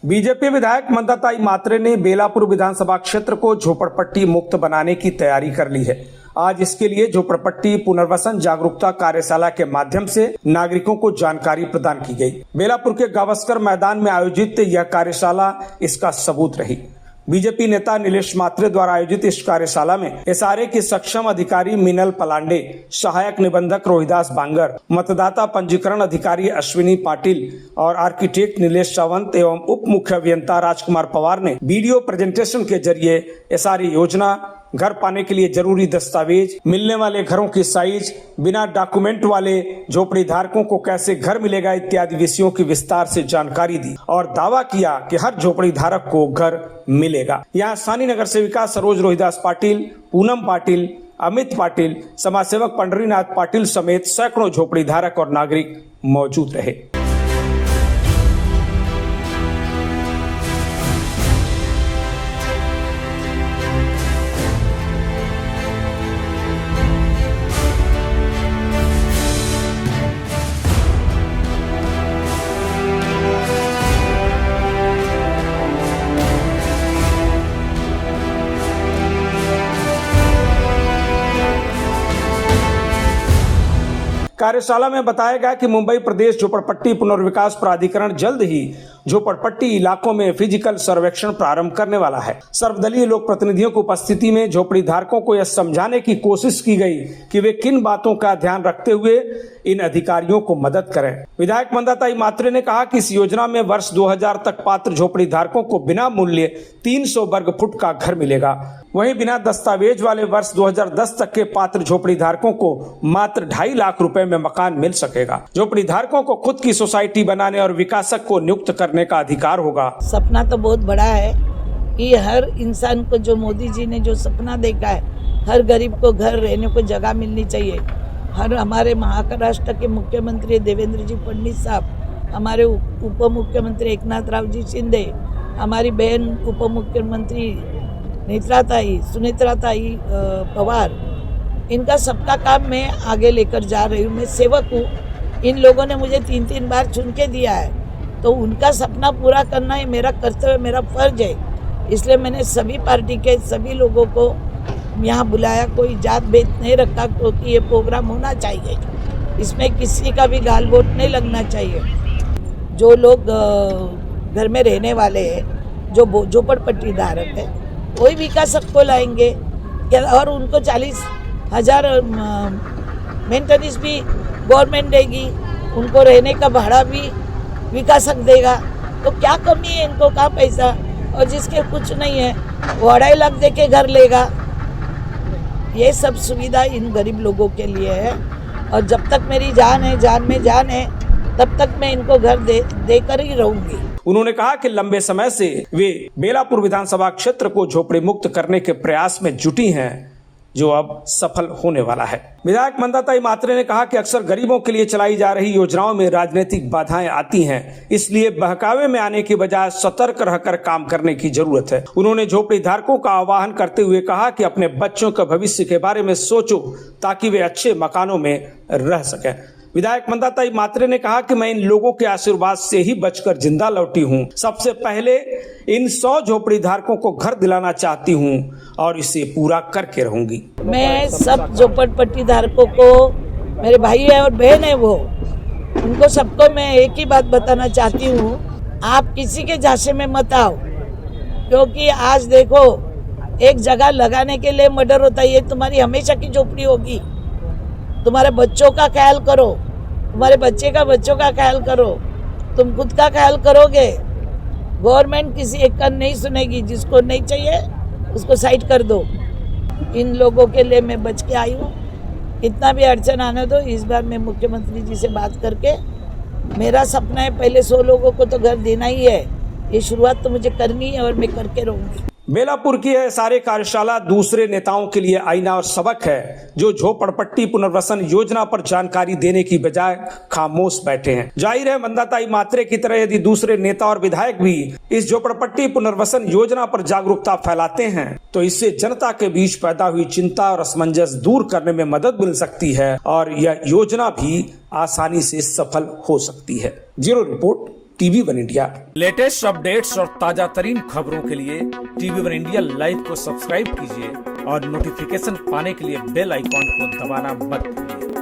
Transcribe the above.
BJP विधायक मंदाताई मात्रे ने बेलापुर विधानसभा क्षेत्र को झोपड़पट्टी मुक्त बनाने की तैयारी कर ली है। आज इसके लिए झोपड़पट्टी पुनर्वसन जागरूकता कार्यशाला के माध्यम से नागरिकों को जानकारी प्रदान की गई। बेलापुर के गावस्कर मैदान में आयोजित यह कार्यशाला इसका सबूत रही। बीजेपी नेता नीलेश मात्रे द्वारा आयोजित इस कार्यशाला में एसआरए के सक्षम अधिकारी मीनल पलांडे, सहायक निबंधक रोहिदास बांगर, मतदाता पंजीकरण अधिकारी अश्विनी पाटिल और आर्किटेक्ट नीलेश सावंत एवं उप मुख्य अभियंता राजकुमार पवार ने वीडियो प्रेजेंटेशन के जरिए एसआरए योजना, घर पाने के लिए जरूरी दस्तावेज, मिलने वाले घरों की साइज, बिना डॉक्यूमेंट वाले झोपड़ी धारकों को कैसे घर मिलेगा इत्यादि विषयों की विस्तार से जानकारी दी और दावा किया कि हर झोपड़ी धारक को घर मिलेगा। यहाँ स्थानीय नगर सेविका सरोज रोहिदास पाटिल, पूनम पाटिल, अमित पाटिल, समाजसेवक पंडरीनाथ पाटिल समेत सैकड़ों झोपड़ी धारक और नागरिक मौजूद रहे। कार्यशाला में बताया गया कि मुंबई प्रदेश झोपड़पट्टी पुनर्विकास प्राधिकरण जल्द ही झोपड़पट्टी इलाकों में फिजिकल सर्वेक्षण प्रारंभ करने वाला है। सर्वदलीय लोक प्रतिनिधियों की उपस्थिति में झोपड़ी धारकों को यह समझाने की कोशिश की गई कि वे किन बातों का ध्यान रखते हुए इन अधिकारियों को मदद करें। विधायक मंदाताई मात्रे ने कहा कि इस योजना में वर्ष 2000 तक पात्र झोपड़ी धारकों को बिना मूल्य 300 वर्ग फुट का घर मिलेगा। वहीं बिना दस्तावेज वाले वर्ष 2010 तक के पात्र झोपड़ी धारकों को मात्र 2.5 लाख रुपए में मकान मिल सकेगा। झोपड़ी धारकों को खुद की सोसाइटी बनाने और विकासक को नियुक्त करने का अधिकार होगा। सपना तो बहुत बड़ा है कि हर इंसान को, जो मोदी जी ने जो सपना देखा है, हर गरीब को घर रहने को जगह मिलनी चाहिए। हर हमारे महाराष्ट्र के मुख्यमंत्री देवेंद्र जी फडणवीस साहब, हमारे उप मुख्यमंत्री एकनाथ राव जी शिंदे, हमारी बहन उप मुख्यमंत्री सुनेत्रा ताई पवार, इनका सबका काम मैं आगे लेकर जा रही हूँ। मैं सेवक हूँ। इन लोगों ने मुझे 3 बार चुन के दिया है, तो उनका सपना पूरा करना है मेरा कर्तव्य, मेरा फर्ज है। इसलिए मैंने सभी पार्टी के सभी लोगों को यहाँ बुलाया। कोई जात भेद नहीं रखा, क्योंकि ये प्रोग्राम होना चाहिए। इसमें किसी का भी गाल वोट नहीं लगना चाहिए। जो लोग घर में रहने वाले हैं, जो झोपड़पट्टी धारक है, कोई विकासक को लाएंगे और उनको 40,000 मेंटेनेंस भी गवर्नमेंट देगी, उनको रहने का भाड़ा भी विकासक देगा। तो क्या कमी है इनको, कहाँ पैसा? और जिसके कुछ नहीं है वो 2.5 लाख दे के घर लेगा। ये सब सुविधा इन गरीब लोगों के लिए है। और जब तक मेरी जान है, जान में जान है, तब तक मैं इनको घर देकर ही रहूंगी। उन्होंने कहा कि लंबे समय से वे बेलापुर विधानसभा क्षेत्र को झोपड़ी मुक्त करने के प्रयास में जुटी हैं, जो अब सफल होने वाला है। विधायक मंदाताई मात्रे ने कहा कि अक्सर गरीबों के लिए चलाई जा रही योजनाओं में राजनीतिक बाधाएं आती हैं, इसलिए बहकावे में आने की बजाय सतर्क रहकर काम करने की जरूरत है। उन्होंने झोपड़ी धारकों का आह्वान करते हुए कहा कि अपने बच्चों के भविष्य के बारे में सोचो, ताकि वे अच्छे मकानों में रह सकें। विधायक मंदाताई मात्रे ने कहा कि मैं इन लोगों के आशीर्वाद से ही बचकर जिंदा लौटी हूं। सबसे पहले इन 100 झोपड़ी धारकों को घर दिलाना चाहती हूं और इसे पूरा करके रहूंगी। मैं सब झोपड़पट्टी धारकों को, मेरे भाई है और बहन है वो, उनको सबको मैं एक ही बात बताना चाहती हूँ, आप किसी के झांसे में मत आओ। क्योंकि आज देखो, एक जगह लगाने के लिए मर्डर होता है। ये तुम्हारी हमेशा की झोपड़ी होगी। तुम्हारे बच्चों का ख्याल करो, तुम्हारे बच्चों का ख्याल करो, तुम खुद का ख्याल करोगे। गवर्नमेंट किसी एक का नहीं सुनेगी। जिसको नहीं चाहिए उसको साइड कर दो। इन लोगों के लिए मैं बच के आई हूँ। कितना भी अड़चन आने दो। इस बार मैं मुख्यमंत्री जी से बात करके, मेरा सपना है पहले 100 लोगों को तो घर देना ही है। ये शुरुआत तो मुझे करनी है और मैं करके रहूँगी। बेलापुर की यह सारे कार्यशाला दूसरे नेताओं के लिए आईना और सबक है, जो झोपड़पट्टी पुनर्वसन योजना पर जानकारी देने की बजाय खामोश बैठे हैं। जाहिर है, मंदाताई मात्रे की तरह यदि दूसरे नेता और विधायक भी इस झोपड़पट्टी पुनर्वसन योजना पर जागरूकता फैलाते हैं, तो इससे जनता के बीच पैदा हुई चिंता और असमंजस दूर करने में मदद मिल सकती है और यह योजना भी आसानी से सफल हो सकती है। Bureau report, TV one India. Latest updates और ताजा तरीन खबरों के लिए टीवी वन इंडिया लाइव को सब्सक्राइब कीजिए और नोटिफिकेशन पाने के लिए बेल आइकॉन को दबाना मत भूलिए।